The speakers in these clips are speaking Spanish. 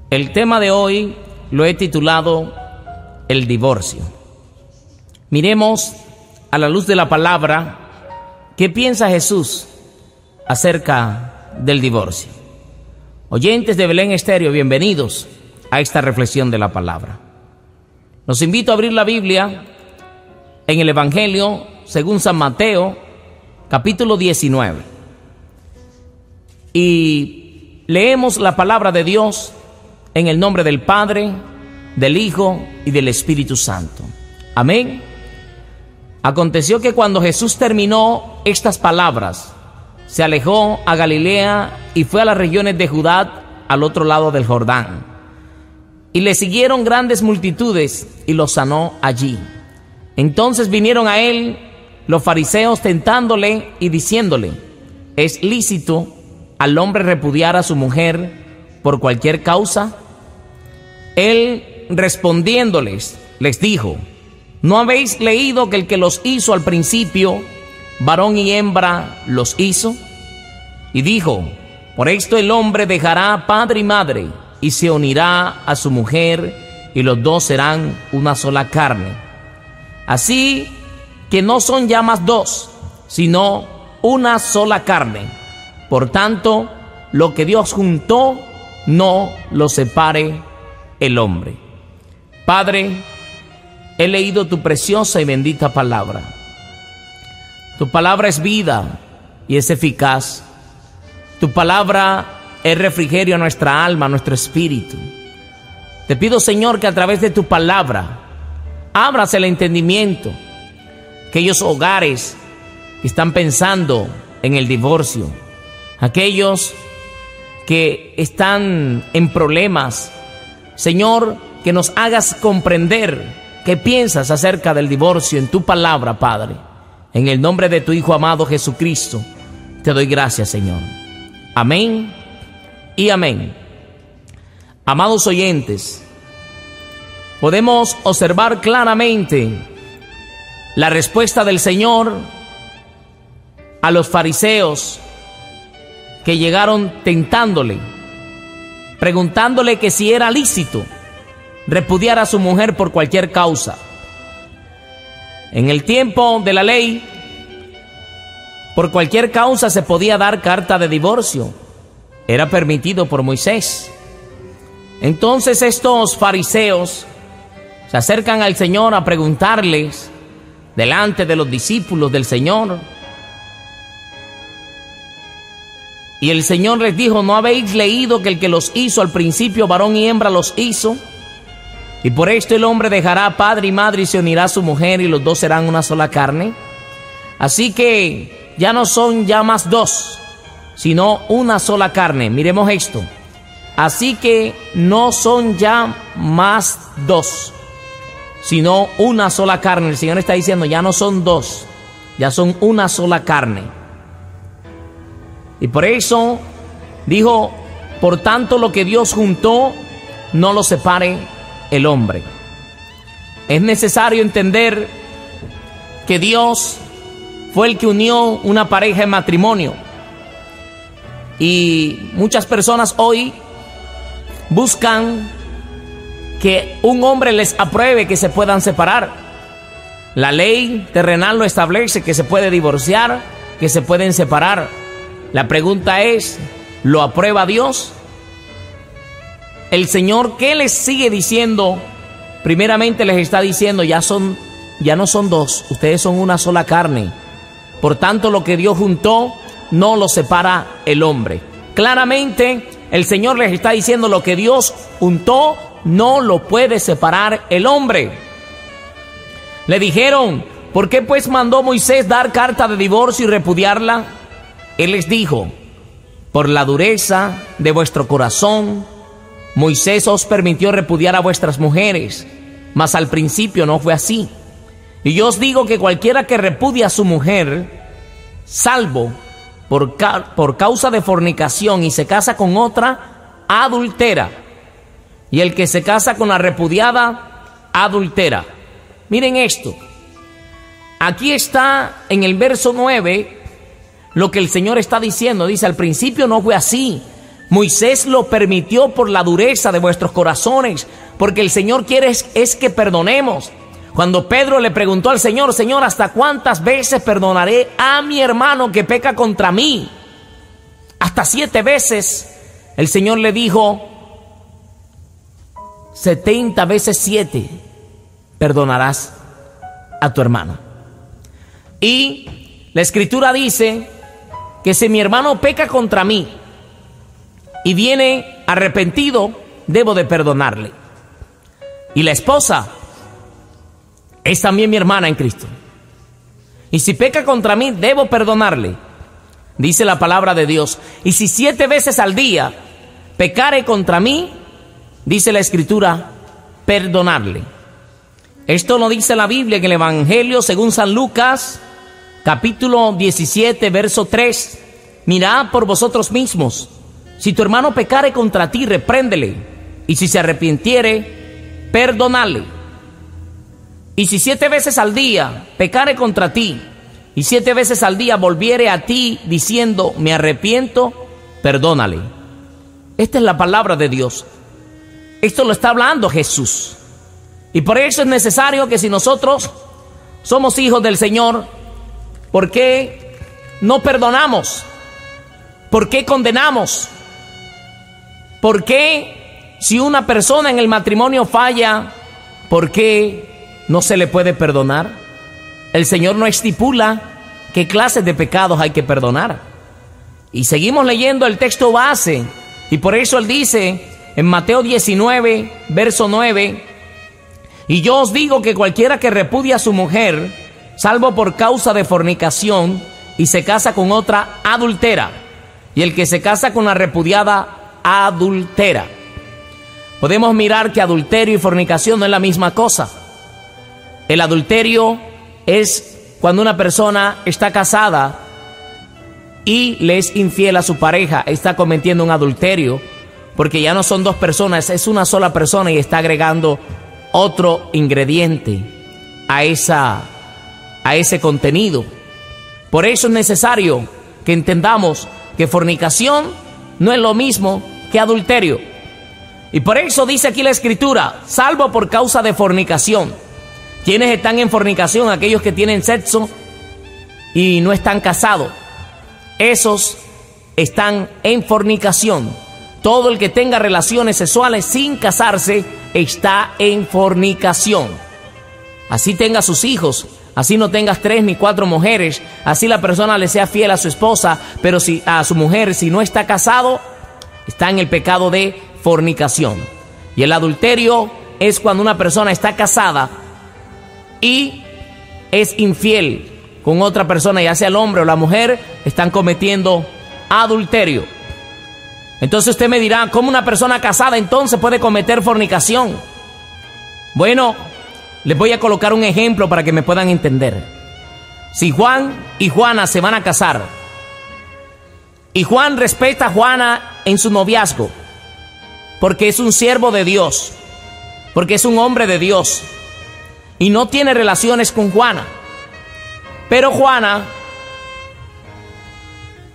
El tema de hoy lo he titulado El divorcio. Miremos a la luz de la palabra qué piensa Jesús acerca del divorcio. Oyentes de Belén Estéreo, bienvenidos a esta reflexión de la palabra. Los invito a abrir la Biblia en el Evangelio según San Mateo, capítulo 19. Y leemos la palabra de Dios en el nombre del Padre, del Hijo y del Espíritu Santo. Amén. Aconteció que cuando Jesús terminó estas palabras, se alejó a Galilea y fue a las regiones de Judá, al otro lado del Jordán. Y le siguieron grandes multitudes y los sanó allí. Entonces vinieron a él los fariseos tentándole y diciéndole: ¿es lícito al hombre repudiar a su mujer por cualquier causa? Él respondiéndoles, les dijo: ¿no habéis leído que el que los hizo al principio, varón y hembra los hizo? Y dijo: por esto el hombre dejará padre y madre, y se unirá a su mujer, y los dos serán una sola carne. Así que no son ya más dos, sino una sola carne. Por tanto, lo que Dios juntó, no lo separe el hombre. Padre, he leído tu preciosa y bendita palabra. Tu palabra es vida y es eficaz. Tu palabra es refrigerio a nuestra alma, a nuestro espíritu. Te pido, Señor, que a través de tu palabra abras el entendimiento. Aquellos hogares que están pensando en el divorcio, aquellos que están en problemas, Señor, que nos hagas comprender qué piensas acerca del divorcio en tu palabra, Padre. En el nombre de tu Hijo amado Jesucristo, te doy gracias, Señor. Amén y amén. Amados oyentes, podemos observar claramente la respuesta del Señor a los fariseos que llegaron tentándole, preguntándole que si era lícito repudiar a su mujer por cualquier causa. En el tiempo de la ley, por cualquier causa se podía dar carta de divorcio. Era permitido por Moisés. Entonces estos fariseos se acercan al Señor a preguntarles, delante de los discípulos del Señor. Y el Señor les dijo: ¿no habéis leído que el que los hizo al principio, varón y hembra los hizo? Y por esto el hombre dejará padre y madre y se unirá a su mujer, y los dos serán una sola carne. Así que ya no son ya más dos, sino una sola carne. Miremos esto. Así que no son ya más dos, sino una sola carne. El Señor está diciendo: ya no son dos, ya son una sola carne. Y por eso dijo: por tanto, lo que Dios juntó, no lo separe el hombre. Es necesario entender que Dios fue el que unió una pareja en matrimonio. Y muchas personas hoy buscan que un hombre les apruebe que se puedan separar. La ley terrenal lo establece, que se puede divorciar, que se pueden separar. La pregunta es, ¿lo aprueba Dios? El Señor, ¿qué les sigue diciendo? Primeramente les está diciendo: ya no son dos, ustedes son una sola carne. Por tanto, lo que Dios juntó, no lo separa el hombre. Claramente el Señor les está diciendo: lo que Dios juntó, no lo puede separar el hombre. Le dijeron: ¿por qué pues mandó Moisés dar carta de divorcio y repudiarla? Él les dijo: por la dureza de vuestro corazón, Moisés os permitió repudiar a vuestras mujeres, mas al principio no fue así. Y yo os digo que cualquiera que repudia a su mujer, salvo por causa de fornicación, y se casa con otra, adultera. Y el que se casa con la repudiada, adultera. Miren esto. Aquí está en el verso 9 lo que el Señor está diciendo. Dice: al principio no fue así, Moisés lo permitió por la dureza de vuestros corazones, porque el Señor quiere es que perdonemos. Cuando Pedro le preguntó al Señor: Señor, ¿hasta cuántas veces perdonaré a mi hermano que peca contra mí? Hasta 7 veces. El Señor le dijo: 70 veces 7 perdonarás a tu hermano. Y la Escritura dice que si mi hermano peca contra mí y viene arrepentido, debo de perdonarle. Y la esposa es también mi hermana en Cristo. Y si peca contra mí, debo perdonarle. Dice la palabra de Dios: y si 7 veces al día pecare contra mí, dice la Escritura, perdonarle. Esto lo dice la Biblia en el Evangelio según San Lucas, capítulo 17, verso 3. Mirad por vosotros mismos. Si tu hermano pecare contra ti, repréndele. Y si se arrepintiere, perdonale. Y si 7 veces al día pecare contra ti, y 7 veces al día volviere a ti diciendo: me arrepiento, perdónale. Esta es la palabra de Dios. Esto lo está hablando Jesús. Y por eso es necesario que, si nosotros somos hijos del Señor, ¿por qué no perdonamos? ¿Por qué condenamos? ¿Por qué, si una persona en el matrimonio falla, por qué no se le puede perdonar? El Señor no estipula qué clases de pecados hay que perdonar. Y seguimos leyendo el texto base, y por eso Él dice en Mateo 19, verso 9: y yo os digo que cualquiera que repudia a su mujer, salvo por causa de fornicación, y se casa con otra, adultera. Y el que se casa con la repudiada, adultera. Podemos mirar que adulterio y fornicación no es la misma cosa. El adulterio es cuando una persona está casada y le es infiel a su pareja. Está cometiendo un adulterio, porque ya no son 2 personas, es una sola persona y está agregando otro ingrediente a ese contenido. Por eso es necesario que entendamos que fornicación no es lo mismo que adulterio. Y por eso dice aquí la Escritura: salvo por causa de fornicación. ¿Quiénes están en fornicación? Aquellos que tienen sexo y no están casados. Esos están en fornicación. Todo el que tenga relaciones sexuales sin casarse está en fornicación. Así tenga sus hijos, así no tengas 3 ni 4 mujeres, así la persona le sea fiel a su esposa, pero si a su mujer, si no está casado, está en el pecado de fornicación. Y el adulterio es cuando una persona está casada y es infiel con otra persona, ya sea el hombre o la mujer, están cometiendo adulterio. Entonces usted me dirá: ¿cómo una persona casada entonces puede cometer fornicación? Bueno, les voy a colocar un ejemplo para que me puedan entender. Si Juan y Juana se van a casar, y Juan respeta a Juana en su noviazgo, porque es un siervo de Dios, porque es un hombre de Dios, y no tiene relaciones con Juana, pero Juana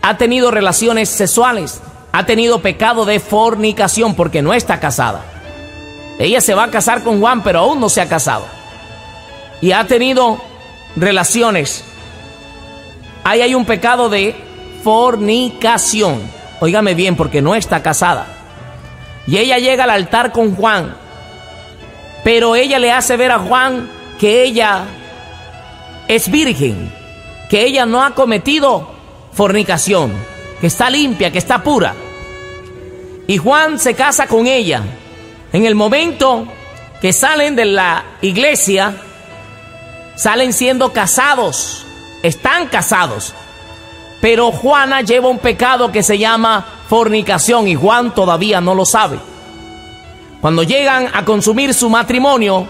ha tenido relaciones sexuales, ha tenido pecado de fornicación porque no está casada. Ella se va a casar con Juan, pero aún no se ha casado, y ha tenido relaciones. Ahí hay un pecado de fornicación. Óigame bien, porque no está casada. Y ella llega al altar con Juan, pero ella le hace ver a Juan que ella es virgen, que ella no ha cometido fornicación, que está limpia, que está pura. Y Juan se casa con ella. En el momento que salen de la iglesia, salen siendo casados, están casados. Pero Juana lleva un pecado que se llama fornicación y Juan todavía no lo sabe. Cuando llegan a consumir su matrimonio,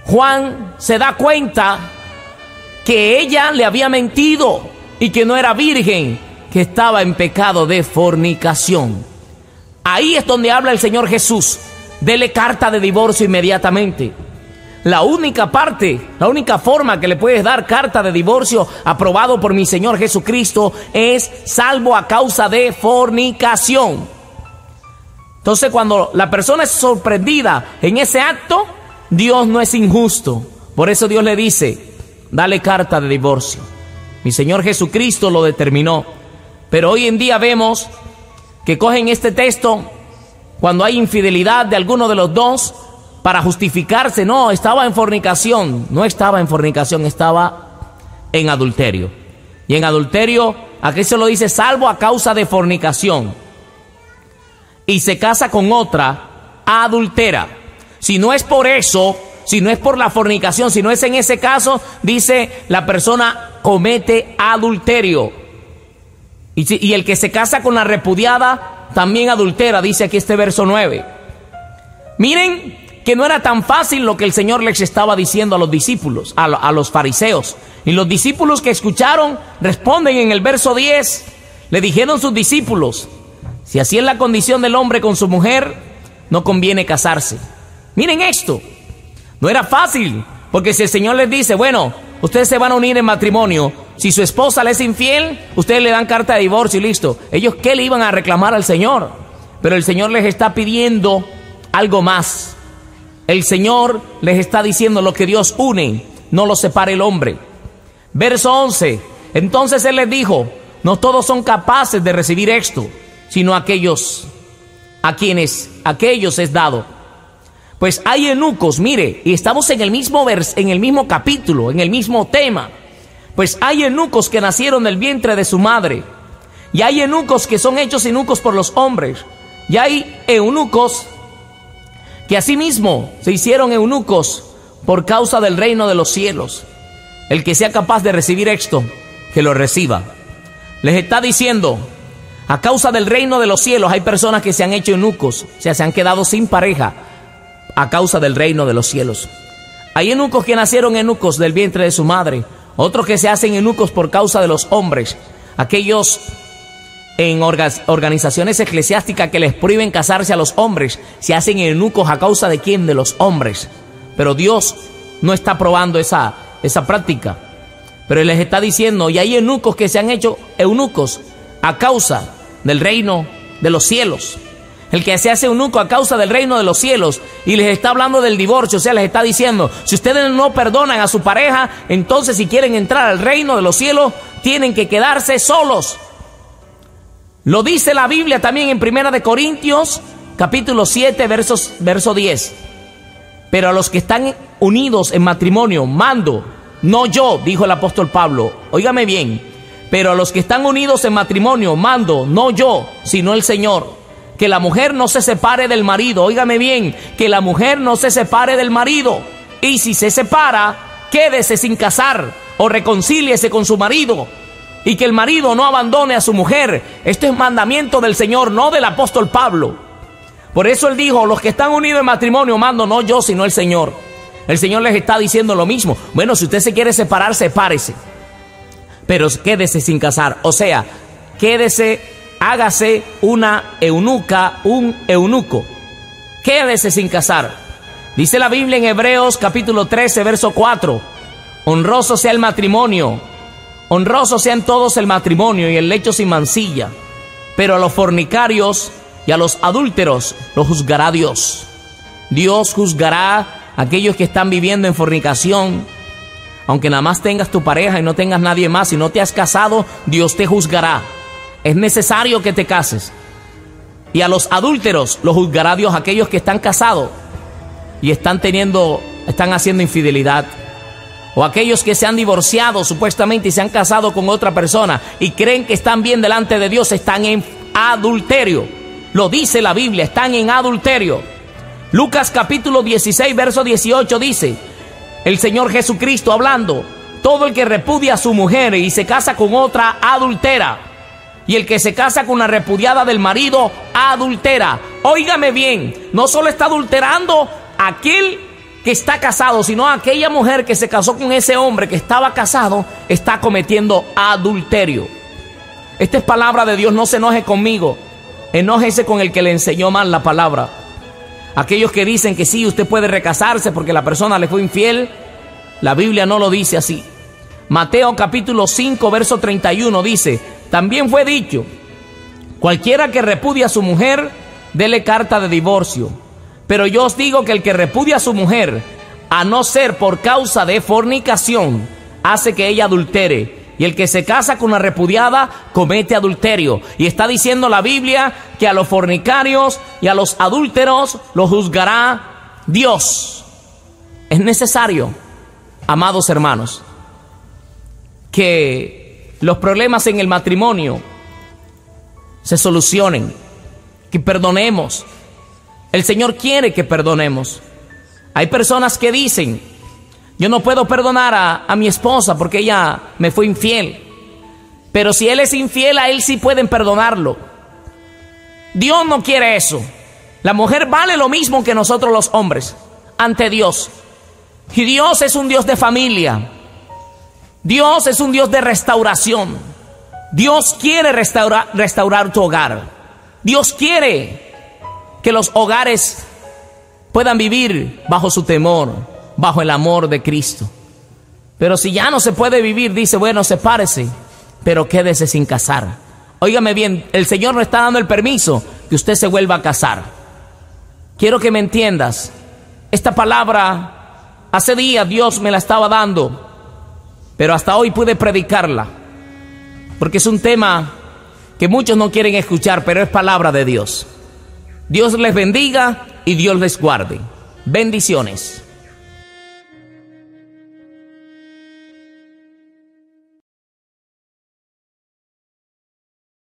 Juan se da cuenta que ella le había mentido y que no era virgen, que estaba en pecado de fornicación. Ahí es donde habla el Señor Jesús: dele carta de divorcio inmediatamente. La única forma que le puedes dar carta de divorcio aprobado por mi Señor Jesucristo es salvo a causa de fornicación. Entonces, cuando la persona es sorprendida en ese acto, Dios no es injusto. Por eso Dios le dice, dale carta de divorcio. Mi Señor Jesucristo lo determinó. Pero hoy en día vemos que cogen este texto cuando hay infidelidad de alguno de los dos para justificarse. No, estaba en fornicación. No estaba en fornicación, estaba en adulterio. Y en adulterio, aquí se lo dice, salvo a causa de fornicación. Y se casa con otra, adultera. Si no es por eso, si no es por la fornicación, si no es en ese caso, dice, la persona comete adulterio. Y el que se casa con la repudiada, también adultera, dice aquí este verso 9. Miren que no era tan fácil lo que el Señor les estaba diciendo a los discípulos, a los fariseos. Y los discípulos que escucharon responden en el verso 10. Le dijeron sus discípulos, si así es la condición del hombre con su mujer, no conviene casarse. Miren esto, no era fácil, porque si el Señor les dice, bueno, ustedes se van a unir en matrimonio, si su esposa le es infiel, ustedes le dan carta de divorcio y listo. Ellos, ¿qué le iban a reclamar al Señor? Pero el Señor les está pidiendo algo más. El Señor les está diciendo, lo que Dios une, no lo separe el hombre. Verso 11, entonces Él les dijo, no todos son capaces de recibir esto, sino aquellos a quienes aquellos es dado. Pues hay eunucos, mire, y estamos en el mismo capítulo, en el mismo tema. Pues hay eunucos que nacieron del vientre de su madre, y hay eunucos que son hechos eunucos por los hombres, y hay eunucos que asimismo se hicieron eunucos por causa del reino de los cielos. El que sea capaz de recibir esto, que lo reciba. Les está diciendo, a causa del reino de los cielos hay personas que se han hecho eunucos, o sea, se han quedado sin pareja a causa del reino de los cielos. Hay eunucos que nacieron eunucos del vientre de su madre, otros que se hacen eunucos por causa de los hombres, aquellos en organizaciones eclesiásticas que les prohíben casarse a los hombres, se hacen eunucos a causa de quién, de los hombres. Pero Dios no está aprobando esa práctica. Pero Él les está diciendo, y hay eunucos que se han hecho eunucos a causa del reino de los cielos. El que se hace eunuco a causa del reino de los cielos, y les está hablando del divorcio, o sea, les está diciendo, si ustedes no perdonan a su pareja, entonces si quieren entrar al reino de los cielos, tienen que quedarse solos. Lo dice la Biblia también en 1 Corintios, capítulo 7, verso 10. Pero a los que están unidos en matrimonio, mando, no yo, dijo el apóstol Pablo, óigame bien, pero a los que están unidos en matrimonio, mando, no yo, sino el Señor, que la mujer no se separe del marido, óigame bien, que la mujer no se separe del marido, y si se separa, quédese sin casar, o reconcíliese con su marido, y que el marido no abandone a su mujer. Esto es mandamiento del Señor, no del apóstol Pablo. Por eso Él dijo, los que están unidos en matrimonio, mando, no yo, sino el Señor. El Señor les está diciendo lo mismo. Bueno, si usted se quiere separar, sepárese, pero quédese sin casar, o sea, quédese, hágase una eunuca, un eunuco, quédese sin casar. Dice la Biblia en Hebreos capítulo 13, verso 4, honroso sea el matrimonio, honroso sean todos el matrimonio y el lecho sin mancilla, pero a los fornicarios y a los adúlteros los juzgará Dios. Dios juzgará a aquellos que están viviendo en fornicación. Aunque nada más tengas tu pareja y no tengas nadie más y no te has casado, Dios te juzgará. Es necesario que te cases. Y a los adúlteros los juzgará Dios, aquellos que están casados y están haciendo infidelidad. O aquellos que se han divorciado supuestamente y se han casado con otra persona y creen que están bien delante de Dios, están en adulterio. Lo dice la Biblia, están en adulterio. Lucas capítulo 16, verso 18 dice, el Señor Jesucristo hablando, todo el que repudia a su mujer y se casa con otra, adultera. Y el que se casa con una repudiada del marido, adultera. Óigame bien, no solo está adulterando aquel que está casado, sino aquella mujer que se casó con ese hombre que estaba casado, está cometiendo adulterio. Esta es palabra de Dios, no se enoje conmigo, enójese con el que le enseñó mal la palabra. Aquellos que dicen que sí, usted puede recasarse porque la persona le fue infiel, la Biblia no lo dice así. Mateo capítulo 5, verso 31 dice: también fue dicho, cualquiera que repudia a su mujer, dele carta de divorcio. Pero yo os digo que el que repudia a su mujer, a no ser por causa de fornicación, hace que ella adultere. Y el que se casa con una repudiada comete adulterio. Y está diciendo la Biblia que a los fornicarios y a los adúlteros los juzgará Dios. Es necesario, amados hermanos, que los problemas en el matrimonio se solucionen, que perdonemos. El Señor quiere que perdonemos. Hay personas que dicen: yo no puedo perdonar a mi esposa porque ella me fue infiel. Pero si él es infiel, a él sí pueden perdonarlo. Dios no quiere eso. La mujer vale lo mismo que nosotros los hombres ante Dios. Y Dios es un Dios de familia. Dios es un Dios de restauración. Dios quiere restaurar tu hogar. Dios quiere que los hogares puedan vivir bajo su temor, bajo el amor de Cristo. Pero si ya no se puede vivir, dice: bueno, sepárese, pero quédese sin casar. Óigame bien, el Señor no está dando el permiso que usted se vuelva a casar. Quiero que me entiendas. Esta palabra hace días Dios me la estaba dando, pero hasta hoy pude predicarla, porque es un tema que muchos no quieren escuchar, pero es palabra de Dios. Dios les bendiga y Dios les guarde. Bendiciones.